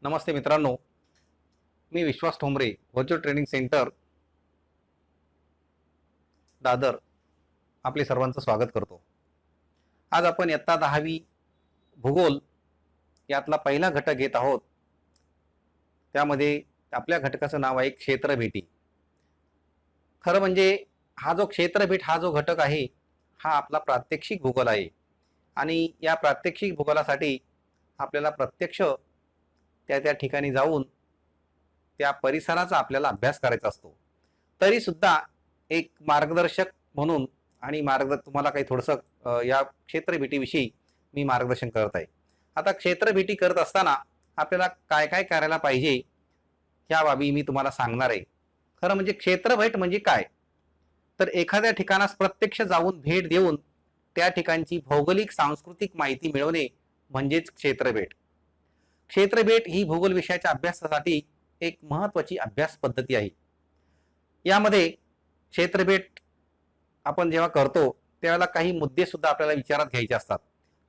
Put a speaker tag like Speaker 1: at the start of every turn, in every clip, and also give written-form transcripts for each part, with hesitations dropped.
Speaker 1: नमस्ते मित्रांनो, मी Vishwas Thombare, virtual training centre Dadar आपले सर्वांचं स्वागत करतो. आज आपण इयत्ता 10वी भूगोल यातला पहिला घटक घेत आहोत. त्यामध्ये आपल्या घटकाचं नाव आहे क्षेत्रभेटी. खरं म्हणजे हा जो क्षेत्रभेट हा जो घटक आहे, हा आपला प्रात्यक्षिक भूगोल आहे आणि या प्रात्यक्षिक भूगोलासाठी आपल्याला प्रत्यक्ष त्या ठिकाणी जाऊन त्या परिसराचा आपल्याला अभ्यास करायचा असतो. तरी सुद्धा एक मार्गदर्शक म्हणून आणि तुम्हाला काही थोडंसं या क्षेत्रभेटीविषयी मी मार्गदर्शन करत आहे. आता क्षेत्रभेटी करत असताना आपल्याला काय काय करायला पाहिजे ह्या बाबी मी तुम्हाला सांगणार आहे. खरं म्हणजे क्षेत्रभेट म्हणजे काय, तर एखाद्या ठिकाणास प्रत्यक्ष जाऊन भेट देऊन त्या ठिकाणची भौगोलिक सांस्कृतिक माहिती मिळवणे म्हणजेच क्षेत्रभेट. क्षेत्रभेट ही भूगोल विषयाच्या अभ्यासासाठी एक महत्वाची अभ्यास पद्धती आहे. यामध्ये क्षेत्रभेट आपण जेव्हा करतो त्यावेळेला काही मुद्दे सुद्धा आपल्याला विचारात घ्यायचे असतात.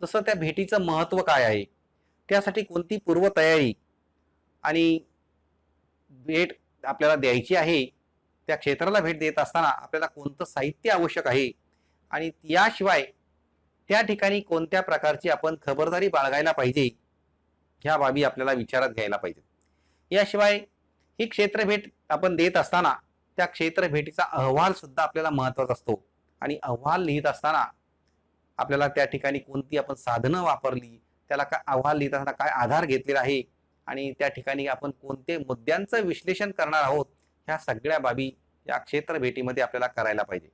Speaker 1: जसं त्या भेटीचं महत्व काय आहे, त्यासाठी कोणती पूर्वतयारी आणि भेट आपल्याला द्यायची आहे, त्या क्षेत्राला भेट देत असताना आपल्याला कोणतं साहित्य आवश्यक आहे आणि याशिवाय त्या ठिकाणी कोणत्या प्रकारची आपण खबरदारी बाळगायला पाहिजे, ह्या बाबी आपल्याला विचारात घ्यायला पाहिजे. याशिवाय ही क्षेत्रभेट आपण देत असताना त्या क्षेत्रभेटीचा अहवाल सुद्धा आपल्याला महत्वाचा असतो आणि अहवाल लिहित असताना आपल्याला त्या ठिकाणी कोणती आपण साधनं वापरली, त्याला काय अहवाल लिहित असताना काय आधार घेतलेला आहे आणि त्या ठिकाणी आपण कोणते मुद्द्यांचं विश्लेषण करणार आहोत, ह्या सगळ्या बाबी या क्षेत्रभेटीमध्ये आपल्याला करायला पाहिजे.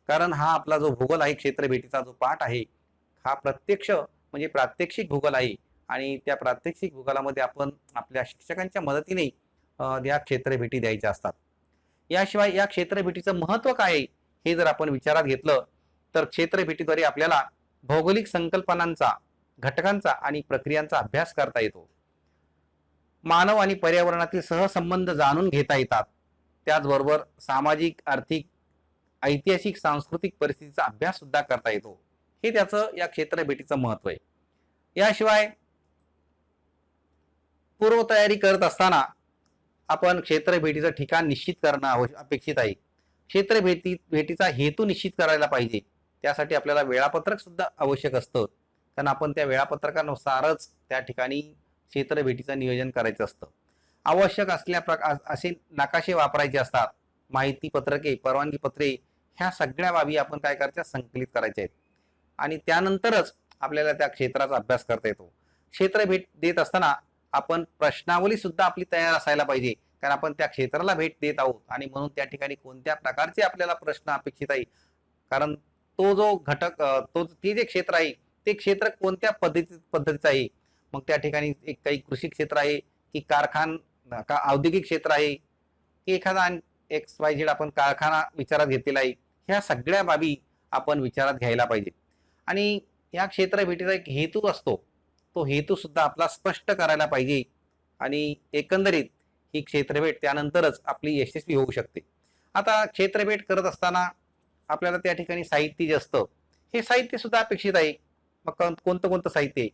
Speaker 1: कारण हा आपला जो भूगोल आहे, क्षेत्रभेटीचा जो पाठ आहे, हा प्रत्यक्ष म्हणजे प्रात्यक्षिक भूगोल आहे आणि त्या प्रात्यक्षिक भूगोलामध्ये आपण आपल्या शिक्षकांच्या मदतीने या क्षेत्रभेटी द्यायच्या असतात. याशिवाय या क्षेत्रभेटीचं महत्व काय आहे हे जर आपण विचारात घेतलं तर क्षेत्रभेटीद्वारे आपल्याला भौगोलिक संकल्पनांचा, घटकांचा आणि प्रक्रियांचा अभ्यास करता येतो. मानव आणि पर्यावरणातील सहसंबंध जाणून घेता येतात. त्याचबरोबर सामाजिक, आर्थिक, ऐतिहासिक, सांस्कृतिक परिस्थितीचा अभ्यास सुद्धा करता येतो. हे त्याचं या क्षेत्रभेटीचं महत्व आहे. याशिवाय पूर्वतयारी करत असताना आपण क्षेत्रभेटीचं ठिकाण निश्चित करणं अपेक्षित आहे. भेटीचा हेतू निश्चित करायला पाहिजे. त्यासाठी आपल्याला वेळापत्रक सुद्धा आवश्यक असतं, कारण आपण त्या वेळापत्रकानुसारच त्या ठिकाणी क्षेत्रभेटीचं नियोजन करायचं असतं. आवश्यक असल्या असे नकाशे वापरायचे असतात. माहिती पत्रके, परवानगी पत्रे, ह्या सगळ्या बाबी आपण काय करायच्या, संकलित करायच्या आहेत आणि त्यानंतरच आपल्याला त्या क्षेत्राचा अभ्यास करता येतो. क्षेत्रभेट देत असताना आपण प्रश्नावली सुद्धा आपली तयार असायला पाहिजे, कारण आपण त्या क्षेत्राला भेट देत आहोत आणि म्हणून त्या ठिकाणी कोणत्या प्रकारचे आपल्याला प्रश्न अपेक्षित आहे, कारण तो जो घटक ते जे क्षेत्र आहे ते क्षेत्र कोणत्या पद्धतीचं आहे. मग त्या ठिकाणी एक काही कृषी क्षेत्र आहे की का औद्योगिक क्षेत्र आहे की एखादा XYZ आपण कारखाना विचारात घेतलेला आहे, ह्या सगळ्या बाबी आपण विचारात घ्यायला पाहिजे. आणि या क्षेत्रभेटीचा एक हेतू असतो, तो हेतू सुद्धा आपला स्पष्ट करायला पाहिजे आणि एकंदरीत ही क्षेत्रभेट त्यानंतरच आपली यशस्वी होऊ शकते. आता क्षेत्रभेट करत असताना आपल्याला त्या ठिकाणी साहित्य जे असतं, हे साहित्य सुद्धा अपेक्षित आहे. मग कोणतं कोणतं साहित्य आहे?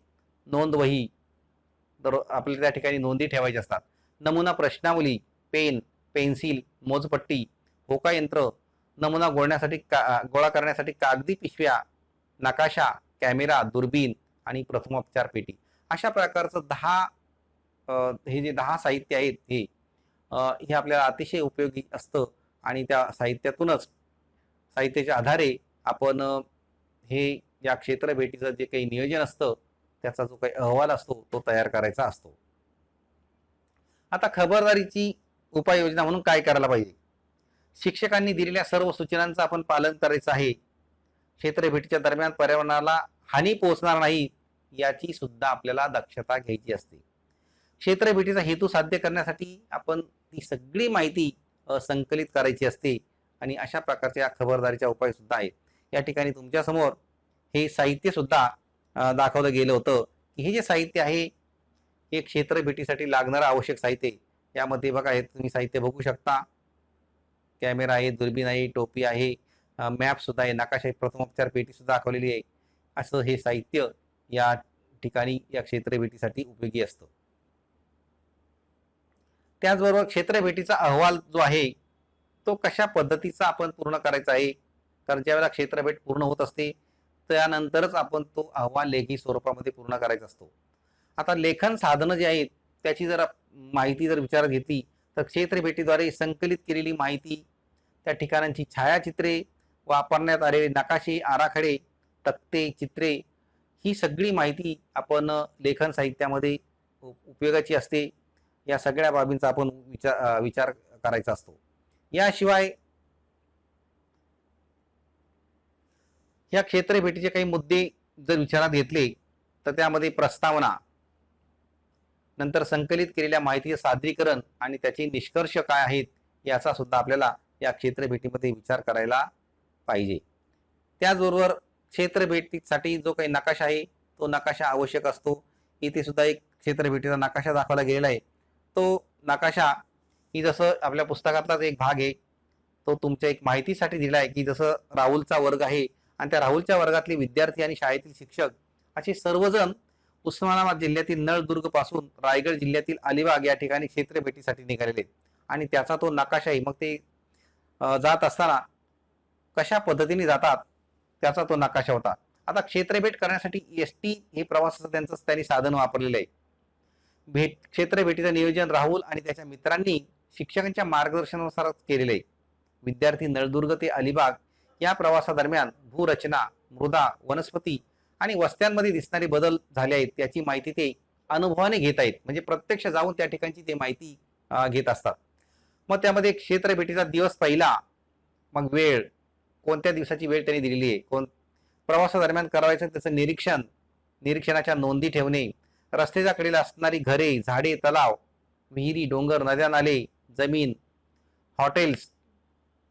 Speaker 1: नोंद वही, तर आपल्याला त्या ठिकाणी नोंदी ठेवायच्या असतात. नमुना प्रश्नावली, पेन, पेन्सिल, मोजपट्टी, होका यंत्र, नमुना गोळा करण्यासाठी कागदी पिशव्या, नकाशा, कॅमेरा, दुर्बीण आणि प्रथमोपचार पेटी, अशा प्रकारचं हे जे 10 साहित्य आहेत हे आपल्याला अतिशय उपयोगी असतं आणि त्या साहित्याच्या आधारे आपण हे या क्षेत्रभेटीचं जे काही नियोजन असतं, त्याचा जो काही अहवाल असतो तो तयार करायचा असतो. आता खबरदारीची उपाययोजना म्हणून काय करायला पाहिजे? शिक्षकांनी दिलेल्या सर्व सूचनांचं आपण पालन करायचं आहे. क्षेत्रभेटीच्या दरम्यान पर्यावरणाला हानी पोहोचणार नाही याची सुद्धा आपल्याला दक्षता घ्यायची असते. क्षेत्रभेटीचा हेतू साध्य करण्यासाठी आपण ती सगळी माहिती संकलित करायची असते आणि अशा प्रकारच्या खबरदारीच्या उपाय सुद्धा आहेत. या ठिकाणी तुमच्या समोर हे साहित्य सुद्धा दाखवलं गेलं होतं की हे जे साहित्य आहे हे क्षेत्रभेटीसाठी लागणारं आवश्यक साहित्य. यामध्ये बघा, हे तुम्ही साहित्य बघू शकता. कॅमेरा आहे, दुर्बीण आहे, टोपी आहे, मॅप सुद्धा आहे, नकाशा, प्रथमोपचार पेटी सुद्धा दाखवलेली आहे. असं हे साहित्य या ठिकाणी या क्षेत्रभेटीसाठी उपयोगी असतं. त्याचबरोबर क्षेत्र भेटीचा अहवाल जो आहे तो कशा पद्धतीचा आपण पूर्ण करायचा आहे, कारण ज्यावेळेला क्षेत्रभेट पूर्ण होत असते त्यानंतरच आपण तो अहवाल लेखी स्वरूपामध्ये पूर्ण करायचा असतो. आता लेखन साधनं जी आहेत त्याची जर माहिती जर विचारात घेतली तर क्षेत्रभेटीद्वारे संकलित केलेली माहिती, त्या ठिकाणांची छायाचित्रे, वापरण्यात आलेले नकाशे, आराखडे, तक्ते, चित्रे, ही सगळी माहिती आपण लेखन साहित्यामध्ये उपयोगाची असते. या सगळ्या बाबींचा आपण विचार करायचा असतो. याशिवाय या क्षेत्रभेटीचे काही मुद्दे जर विचारात घेतले तर त्यामध्ये प्रस्तावना, नंतर संकलित केलेल्या माहितीचे सादरीकरण आणि त्याचे निष्कर्ष काय आहेत याचा सुद्धा आपल्याला या क्षेत्रभेटीमध्ये विचार करायला पाहिजे. त्याचबरोबर क्षेत्रभेटीसाठी जो काही नकाशा आहे तो नकाशा आवश्यक असतो. इथे सुद्धा एक क्षेत्रभेटीचा नकाशा दाखवला गेलेला आहे. तो नकाशा ही जसं आपल्या पुस्तकातलाच एक भाग आहे, तो तुमच्या एक माहितीसाठी दिला आहे की जसं राहुलचा वर्ग आहे आणि त्या राहुलच्या वर्गातले विद्यार्थी आणि शाळेतील शिक्षक असे सर्वजण उस्मानाबाद जिल्ह्यातील नळदुर्ग पासून रायगड जिल्ह्यातील अलिबाग या ठिकाणी क्षेत्रभेटीसाठी निघालेले आहेत. आणि त्याचा तो नकाशा आहे. मग ते जात असताना कशा पद्धतीने जातात त्याचा तो नकाशा होता. आता क्षेत्रभेट करण्यासाठी एसटी हे प्रवासाचं त्यांनी साधन वापरलेलं आहे. क्षेत्रभेटीचं नियोजन राहुल आणि त्याच्या मित्रांनी शिक्षकांच्या मार्गदर्शनानुसार केलेले आहे. विद्यार्थी नळदुर्ग ते अलिबाग या प्रवासादरम्यान भूरचना, मृदा, वनस्पती आणि वस्त्यांमध्ये दिसणारे बदल झाले आहेत त्याची माहिती ते अनुभवाने घेत आहेत. म्हणजे प्रत्यक्ष जाऊन त्या ठिकाणची ते माहिती घेत असतात. मग त्यामध्ये क्षेत्रभेटीचा दिवस पहिला, मग वेळ, कोणत्या दिवसाची वेळ त्यांनी दिलेली आहे, प्रवासादरम्यान करायचं त्याचं निरीक्षणाच्या नोंदी ठेवणे, रस्त्याच्या कडेला असणारी घरे, झाडे, तलाव, विहिरी, डोंगर, नद्या, नाले, जमीन, हॉटेल्स,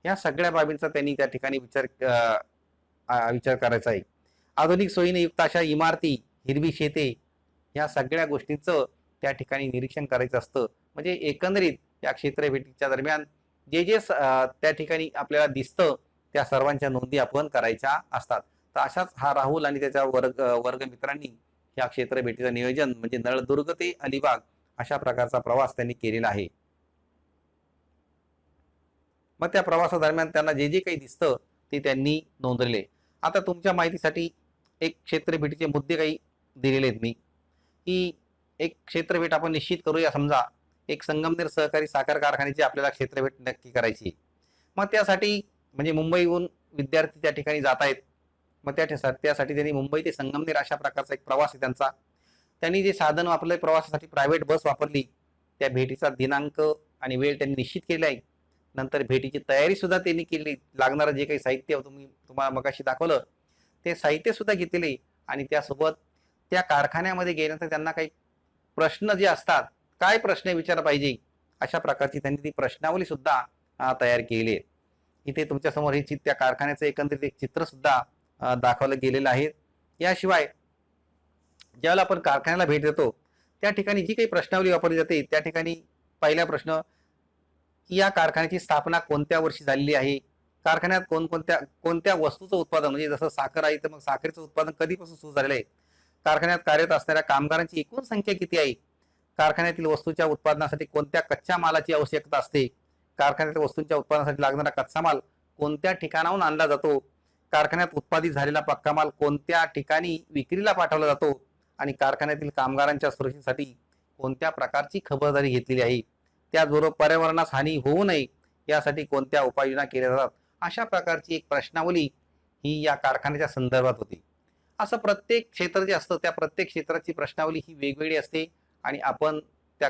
Speaker 1: या सगळ्या बाबींचा त्यांनी त्या ठिकाणी विचार करायचा आहे. आधुनिक सोयीने युक्त अशा इमारती, हिरवी शेते, या सगळ्या गोष्टींचं त्या ठिकाणी निरीक्षण करायचं असतं. म्हणजे एकंदरीत या क्षेत्रभेटीच्या दरम्यान जे त्या ठिकाणी आपल्याला दिसतं त्या सर्वांच्या नोंदी आपण करायच्या असतात. तर अशाच हा राहुल आणि त्याच्या वर्ग मित्रांनी या क्षेत्रभेटीचं नियोजन म्हणजे नळदुर्ग ते अलिबाग अशा प्रकारचा प्रवास त्यांनी केलेला आहे. मग त्या प्रवासादरम्यान त्यांना जे काही दिसतं ते त्यांनी नोंदवले. आता तुमच्या माहितीसाठी एक क्षेत्रभेटीचे मुद्दे काही दिलेले आहेत मी, की एक क्षेत्रभेट आपण निश्चित करूया. समजा एक संगमनेर सहकारी साखर कारखान्याची आपल्याला क्षेत्रभेट नक्की करायची. मग त्यासाठी म्हणजे मुंबईहून विद्यार्थी त्या ठिकाणी जात आहेत. मग त्यासाठी त्यांनी मुंबई ते संगमनेर अशा प्रकारचा एक प्रवास आहे त्यांचा. त्यांनी जे साधन वापरलंय प्रवासासाठी प्रायव्हेट बस वापरली. त्या भेटीचा दिनांक आणि वेळ त्यांनी निश्चित केला आहे. नंतर भेटीची तयारी सुद्धा त्यांनी केली. लागणारं जे काही साहित्य तुम्हाला मगाशी दाखवलं ते साहित्य सुद्धा घेतलेले आणि त्यासोबत त्या कारखान्यामध्ये गेल्यानंतर त्यांना काही प्रश्न जे असतात, काय प्रश्न विचारला पाहिजे अशा प्रकारची त्यांनी ती प्रश्नावली सुद्धा तयार केली आहे. इथे तुमच्या समोर हे त्या कारखान्याचं एकंदरीत एक चित्र सुद्धा दाखवलं गेलेलं आहे. याशिवाय ज्यावेळेला आपण कारखान्याला भेट देतो त्या ठिकाणी जी काही प्रश्नावली वापरली जाते त्या ठिकाणी पहिला प्रश्न, या कारखान्याची स्थापना कोणत्या वर्षी झालेली आहे, कारखान्यात कोणत्या वस्तूचं उत्पादन म्हणजे जसं साखर आहे तर मग साखरेचं उत्पादन कधीपासून सुरू झालेलं आहे, कारखान्यात कार्यरत असणाऱ्या कामगारांची एकूण संख्या किती आहे, कारखान्यातील वस्तूच्या उत्पादनासाठी कोणत्या कच्च्या मालाची आवश्यकता असते, कारखान्यातील वस्तूंच्या उत्पादनासाठी लागणारा कच्चा माल कोणत्या ठिकाणाहून आणला जातो, कारखान्यात उत्पादित झालेला पक्का माल कोणत्या ठिकाणी विक्रीला पाठवला जातो आणि कारखान्यातील कामगारांच्या सुरक्षेसाठी कोणत्या प्रकारची खबरदारी घेतलेली आहे, त्याचबरोबर पर्यावरणास हानी होऊ नये यासाठी कोणत्या उपाययोजना केल्या जातात. अशा प्रकारची एक प्रश्नावली ही या कारखान्याच्या संदर्भात होती. असं प्रत्येक क्षेत्र जे असतं त्या प्रत्येक क्षेत्राची प्रश्नावली ही वेगवेगळी असते आणि आपण त्या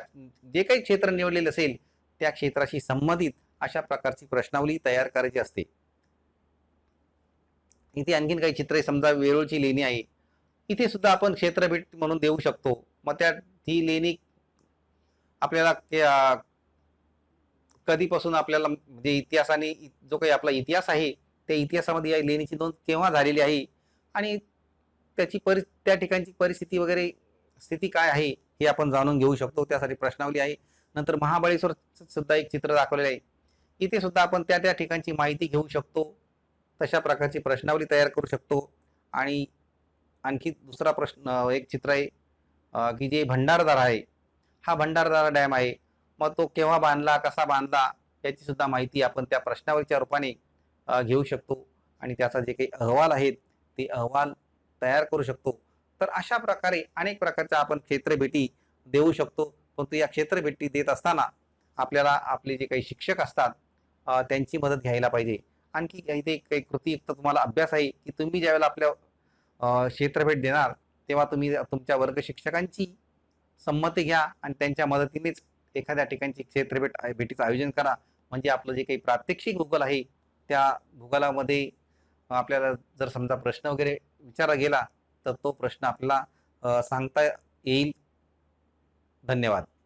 Speaker 1: जे काही क्षेत्र निवडलेलं असेल त्या क्षेत्राशी संबंधित अशा प्रकारची प्रश्नावली तयार करायची असते. इथे आणखीन काही चित्रे, समजा वेरूळची लेणी आहे, इथे सुद्धा आपण क्षेत्रभेट म्हणून देऊ शकतो. मग ती लेणी आपल्याला कधीपासून आपल्याला म्हणजे इतिहासाने जो काही आपला इतिहास आहे त्या इतिहासामध्ये या लेणीची नोंद केव्हा झालेली आहे आणि त्याची त्या ठिकाणची परिस्थिती वगैरे स्थिती काय आहे हे आपण जाणून घेऊ शकतो. त्यासाठी प्रश्नावली आहे. नंतर महाबळेश्वर सुद्धा एक चित्र दाखवलेलं आहे. इथे सुद्धा आपण त्या ठिकाणची माहिती घेऊ शकतो. तशा प्रकारची प्रश्नावली तयार करू शकतो. आणि आणखी दुसरा प्रश्न एक चित्र आहे की जे भंडारदरा आहे, हा भंडारदरा डॅम आहे. मग तो केव्हा बांधला, कसा बांधला याची सुद्धा माहिती आपण त्या प्रश्नावलीच्या रूपाने घेऊ शकतो आणि त्याचा जे काही अहवाल आहेत ते अहवाल तयार करू शकतो. तर अशा प्रकारे अनेक प्रकारच्या आपण क्षेत्रभेटी देऊ शकतो. परंतु या क्षेत्रभेटी देत असताना आपल्याला आपले जे काही शिक्षक असतात त्यांची मदत घ्यायला पाहिजे. आणखी इथे काही कृतीयुक्त तुम्हाला अभ्यास आहे, की तुम्ही ज्यावेळेला आपल्या क्षेत्रभेट देणार तेव्हा तुम्ही तुमच्या वर्ग शिक्षकांची संमती घ्या आणि त्यांच्या मदतीनेच एखाद्या ठिकाणची भेटीचं आयोजन करा. म्हणजे आपलं जे काही प्रात्यक्षिक भूगोल आहे त्या भूगोलामध्ये आपल्याला जर समजा प्रश्न वगैरे विचारला गेला तर तो प्रश्न आपल्याला सांगता येईल. धन्यवाद.